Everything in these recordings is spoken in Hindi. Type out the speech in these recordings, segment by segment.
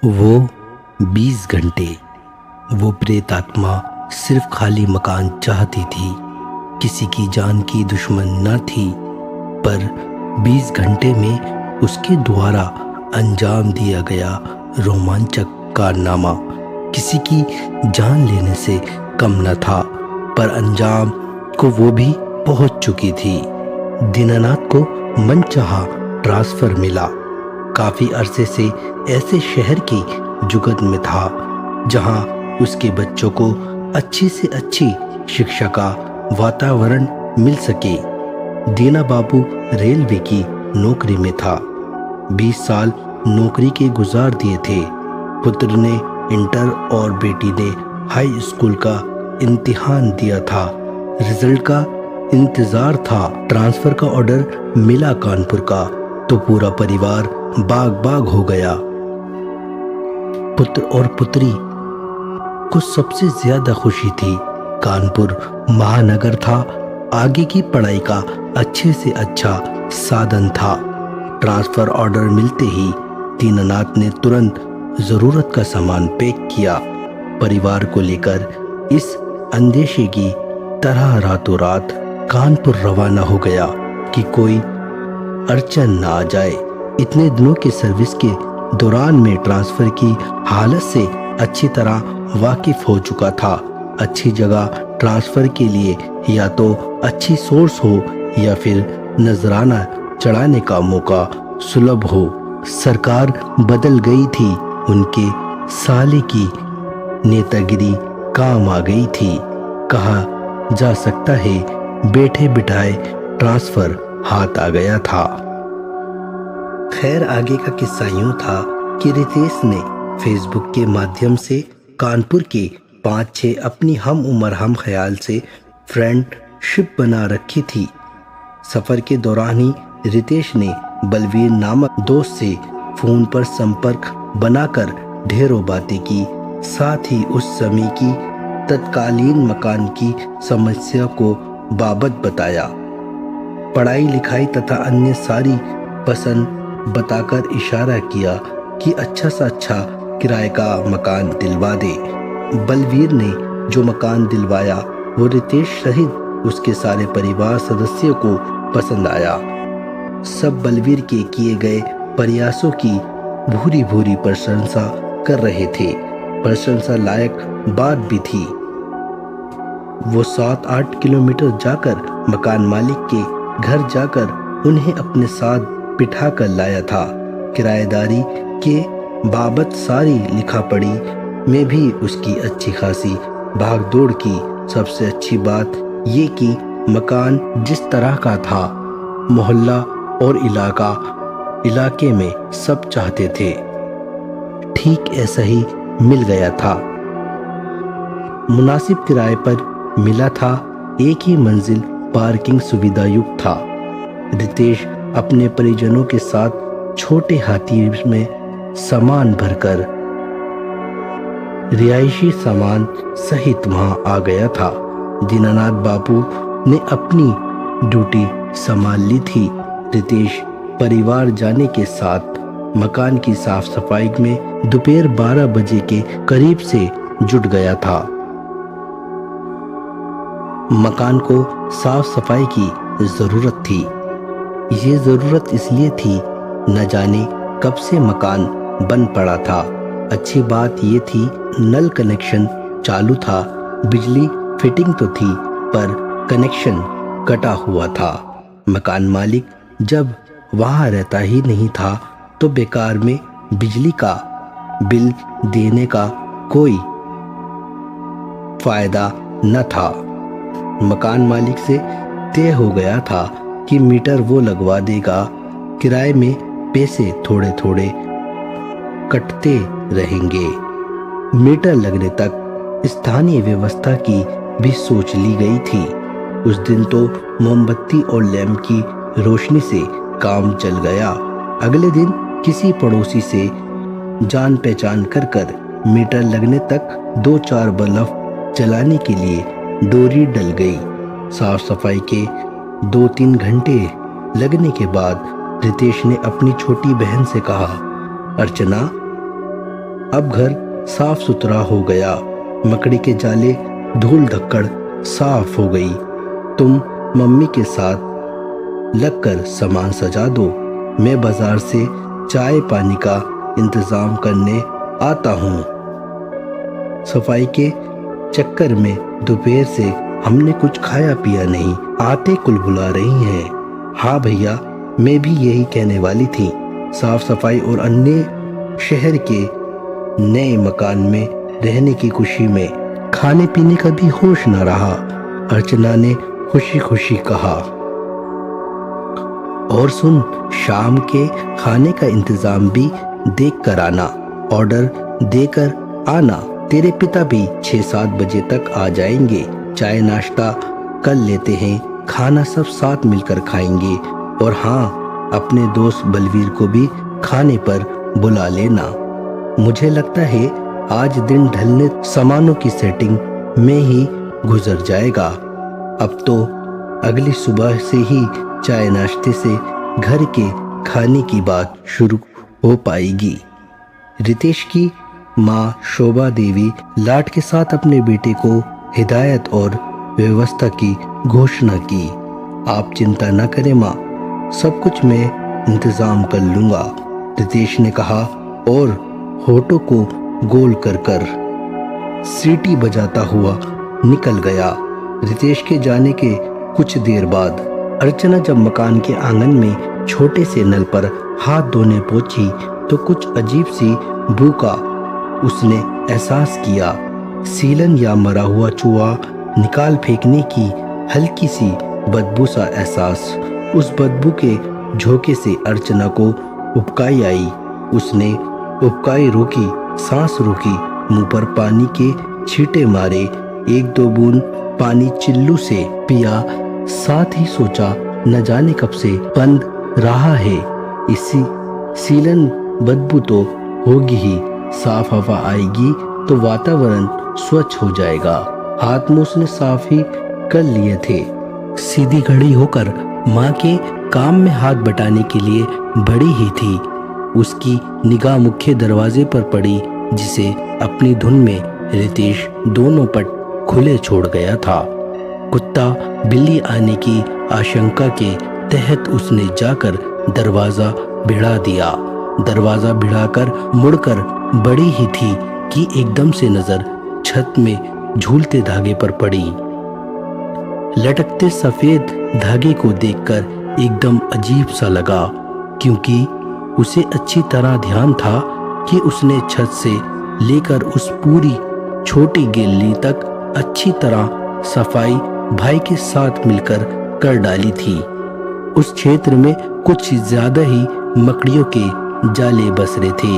वो 20 घंटे। वो प्रेत आत्मा सिर्फ खाली मकान चाहती थी, किसी की जान की दुश्मन न थी। पर 20 घंटे में उसके द्वारा अंजाम दिया गया रोमांचक कारनामा किसी की जान लेने से कम न था, पर अंजाम को वो भी पहुंच चुकी थी। दीनानाथ को मनचाहा ट्रांसफर मिला। काफी अरसे से ऐसे शहर की जुगत में था जहां उसके बच्चों को अच्छी से अच्छी शिक्षा का वातावरण मिल सके। दीना बाबू रेलवे की नौकरी में था। 20 साल नौकरी के गुजार दिए थे। पुत्र ने इंटर और बेटी ने हाई स्कूल का इम्तिहान दिया था। रिजल्ट का इंतजार था। ट्रांसफर का ऑर्डर मिला कानपुर का तो पूरा परिवार बाग बाग हो गया। पुत्र और पुत्री को सबसे ज्यादा खुशी थी। कानपुर महानगर था, आगे की पढ़ाई का अच्छे से अच्छा साधन था। ट्रांसफर ऑर्डर मिलते ही दीनानाथ ने तुरंत जरूरत का सामान पैक किया। परिवार को लेकर इस अंदेशे की तरह रातों रात कानपुर रवाना हो गया कि कोई अड़चन ना आ जाए। इतने दिनों की सर्विस के दौरान में ट्रांसफर की हालत से अच्छी तरह वाकिफ हो चुका था। अच्छी जगह ट्रांसफर के लिए या तो अच्छी सोर्स हो या फिर नजराना चढ़ाने का मौका सुलभ हो। सरकार बदल गई थी, उनके साले की नेतागिरी काम आ गई थी। कहा जा सकता है बैठे बिठाए ट्रांसफर हाथ आ गया था। खैर आगे का किस्सा यूं था कि रितेश ने फेसबुक के माध्यम से कानपुर के 5-6 अपनी हम उम्र हम ख्याल से फ्रेंडशिप बना रखी थी। सफर के दौरान ही रितेश ने बलवीर नामक दोस्त से फोन पर संपर्क बनाकर ढेरों बातें की। साथ ही उस समय की तत्कालीन मकान की समस्या को बाबत बताया। पढ़ाई लिखाई तथा अन्य सारी पसंद बताकर इशारा किया कि अच्छा सा अच्छा किराए का मकान दिलवा दे। बलवीर ने जो मकान दिलवाया वो रितेश सहित उसके सारे परिवार सदस्यों को पसंद आया। सब बलवीर के किए गए प्रयासों की भूरी भूरी प्रशंसा कर रहे थे। प्रशंसा लायक बात भी थी। वो 7-8 किलोमीटर जाकर मकान मालिक के घर जाकर उन्हें अपने साथ बिठा कर लाया था। किराएदारी के बाबत सारी लिखा पढ़ी में भी उसकी अच्छी खासी भागदौड़ की। सबसे अच्छी बात ये कि मकान जिस तरह का था मोहल्ला और इलाके में सब चाहते थे, ठीक ऐसा ही मिल गया था। मुनासिब किराए पर मिला था। एक ही मंजिल पार्किंग सुविधा युक्त था। रितेश अपने परिजनों के साथ छोटे हाथी में सामान भरकर रिहायशी सामान सहित वहां आ गया था। दीनानाथ बाबू ने अपनी ड्यूटी संभाल ली थी। रितेश परिवार जाने के साथ मकान की साफ सफाई में दोपहर 12 बजे के करीब से जुट गया था। मकान को साफ सफाई की जरूरत थी। ये जरूरत इसलिए थी न जाने कब से मकान बंद पड़ा था। अच्छी बात ये थी नल कनेक्शन चालू था। बिजली फिटिंग तो थी पर कनेक्शन कटा हुआ था। मकान मालिक जब वहां रहता ही नहीं था तो बेकार में बिजली का बिल देने का कोई फायदा न था। मकान मालिक से तय हो गया था कि मीटर वो लगवा देगा। किराए में पैसे थोड़े थोड़े कटते रहेंगे। मीटर लगने तक स्थानीय व्यवस्था की भी सोच ली गई थी। उस दिन तो मोमबत्ती और लैंप की रोशनी से काम चल गया। अगले दिन किसी पड़ोसी से जान पहचान कर मीटर लगने तक 2-4 बल्ब जलाने के लिए डोरी डल गई। साफ सफाई के 2-3 घंटे लगने के बाद रितेश ने अपनी छोटी बहन से कहा, अर्चना अब घर साफ सुथरा हो गया, मकड़ी के जाले धूल धक्कड़ साफ हो गई। तुम मम्मी के साथ लगकर सामान सजा दो, मैं बाजार से चाय पानी का इंतजाम करने आता हूँ। सफाई के चक्कर में दोपहर से हमने कुछ खाया पिया नहीं, आते कुल बुला रही हैं। हाँ भैया, मैं भी यही कहने वाली थी। साफ सफाई और अन्य शहर के नए मकान में रहने की खुशी में खाने पीने का भी होश न रहा। अर्चना ने खुशी खुशी कहा, और सुन, शाम के खाने का इंतजाम भी देख कर आना, ऑर्डर देकर आना। तेरे पिता भी 6-7 बजे तक आ जाएंगे। चाय नाश्ता कर लेते हैं, खाना सब साथ मिलकर खाएंगे। और हाँ, अपने दोस्त बलवीर को भी खाने पर बुला लेना। मुझे लगता है आज दिन ढलने सामानों की सेटिंग में ही गुजर जाएगा। अब तो अगली सुबह से ही चाय नाश्ते से घर के खाने की बात शुरू हो पाएगी। रितेश की माँ शोभा देवी लाड के साथ अपने बेटे को हिदायत और व्यवस्था की घोषणा की। आप चिंता न करें माँ, सब कुछ मैं इंतजाम कर लूँगा, रितेश ने कहा और होठों को गोल कर कर सीटी बजाता हुआ निकल गया। रितेश के जाने के कुछ देर बाद अर्चना जब मकान के आंगन में छोटे से नल पर हाथ धोने पहुंची तो कुछ अजीब सी बू का उसने एहसास किया। सीलन या मरा हुआ चूहा निकाल फेंकने की हल्की सी बदबू सा एहसास। उस बदबू के झोंके से अर्चना को उबकाई आई। उसने उबकाई रोकी, सांस रोकी, मुंह पर पानी के छींटे मारे, 1-2 बूंद पानी चिल्लू से पिया, साथ ही सोचा न जाने कब से बंद रहा है। इसी सीलन बदबू तो होगी ही, साफ हवा आएगी तो वातावरण स्वच्छ हो जाएगा। हाथ मुंह उसने साफ ही कर लिए थे। सीधी खड़ी होकर माँ के काम में हाथ बटाने के लिए बड़ी ही थी। उसकी निगाह मुख्य दरवाजे पर पड़ी, जिसे अपनी धुन में रितेश दोनों पट खुले छोड़ गया था। कुत्ता बिल्ली आने की आशंका के तहत उसने जाकर दरवाजा भिड़ा दिया। दरवाजा भिड़ाकर मुड़कर बड़ी ही थी कि एकदम से नजर छत में झूलते धागे पर पड़ी। लटकते सफेद धागे को देखकर एकदम अजीब सा लगा, क्योंकि उसे अच्छी तरह ध्यान था कि उसने छत से लेकर उस पूरी छोटी गैलरी तक अच्छी तरह सफाई भाई के साथ मिलकर कर डाली थी। उस क्षेत्र में कुछ ज्यादा ही मकड़ियों के जाले बस रहे थे।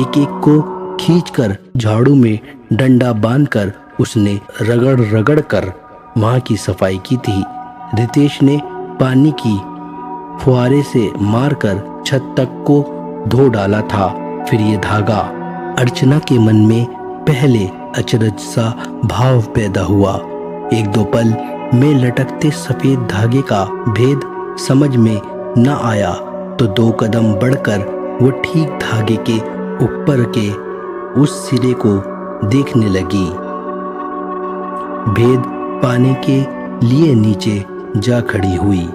एक एक को खींचकर झाड़ू में डंडा बांधकर उसने रगड़ रगड़ कर वहां की सफाई की थी। रितेश ने पानी की फुहारे से मारकर छत तक को धो डाला था। फिर ये धागा, अर्चना के मन में पहले अचरज सा भाव पैदा हुआ। 1-2 पल में लटकते सफेद धागे का भेद समझ में न आया तो 2 कदम बढ़कर वो ठीक धागे के ऊपर के उस सिरे को देखने लगी। भेद पाने के लिए नीचे जा खड़ी हुई,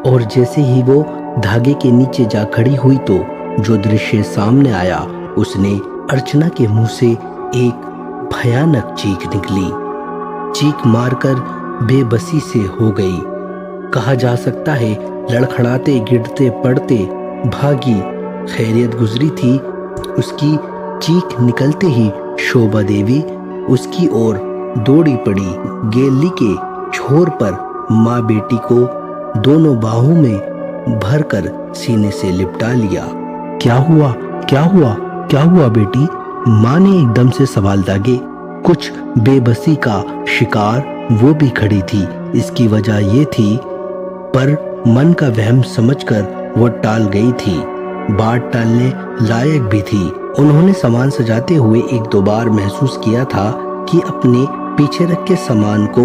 और जैसे ही वो धागे के नीचे जा खड़ी हुई तो जो दृश्य सामने आया, उसने अर्चना के मुंह से एक भयानक चीख निकली। चीख मारकर बेबसी से हो गई। कहा जा सकता है लड़खड़ाते गिरते पड़ते भागी खैरियत गुजरी थी। उसकी चीख निकलते ही शोभा देवी उसकी ओर दौड़ी पड़ी। गैलरी के छोर पर माँ बेटी को दोनों बाहों में भरकर सीने से लिपटा लिया। क्या हुआ, क्या हुआ, क्या हुआ बेटी? माँ ने एकदम से सवाल दागे। कुछ बेबसी का शिकार वो भी खड़ी थी। इसकी वजह ये थी, पर मन का वहम समझकर वो टाल गई थी। बात टालने लायक भी थी। उन्होंने सामान सजाते हुए 1-2 बार महसूस किया था कि अपने पीछे रखे सामान को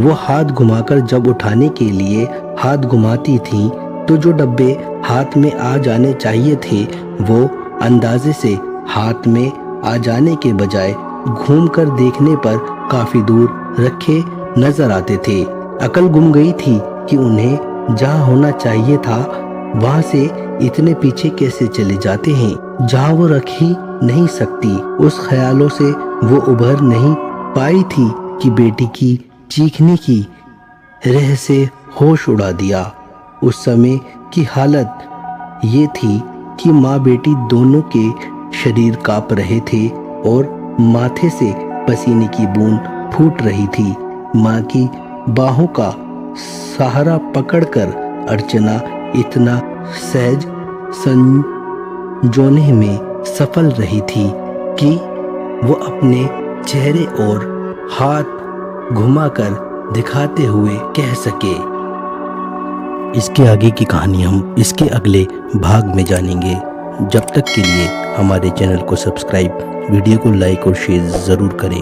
वो हाथ घुमाकर जब उठाने के लिए हाथ घुमाती थी तो जो डब्बे हाथ में आ जाने चाहिए थे वो अंदाजे से हाथ में आ जाने के बजाय घूमकर देखने पर काफी दूर रखे नजर आते थे। अकल गुम गई थी कि उन्हें जहाँ होना चाहिए था वहां से इतने पीछे कैसे चले जाते हैं जहाँ वो रख ही नहीं सकती। उस ख्यालों से वो उभर नहीं पाई थी कि बेटी की चीखने की रह से होश उड़ा दिया। उस समय की हालत ये थी कि माँ बेटी दोनों के शरीर कांप रहे थे और माथे से पसीने की बूंद फूट रही थी। माँ की बाहों का सहारा पकड़कर अर्चना इतना सहज संजोने में सफल रही थी कि वो अपने चेहरे और हाथ घुमाकर दिखाते हुए कह सके। इसके आगे की कहानी हम इसके अगले भाग में जानेंगे। जब तक के लिए हमारे चैनल को सब्सक्राइब, वीडियो को लाइक और शेयर ज़रूर करें।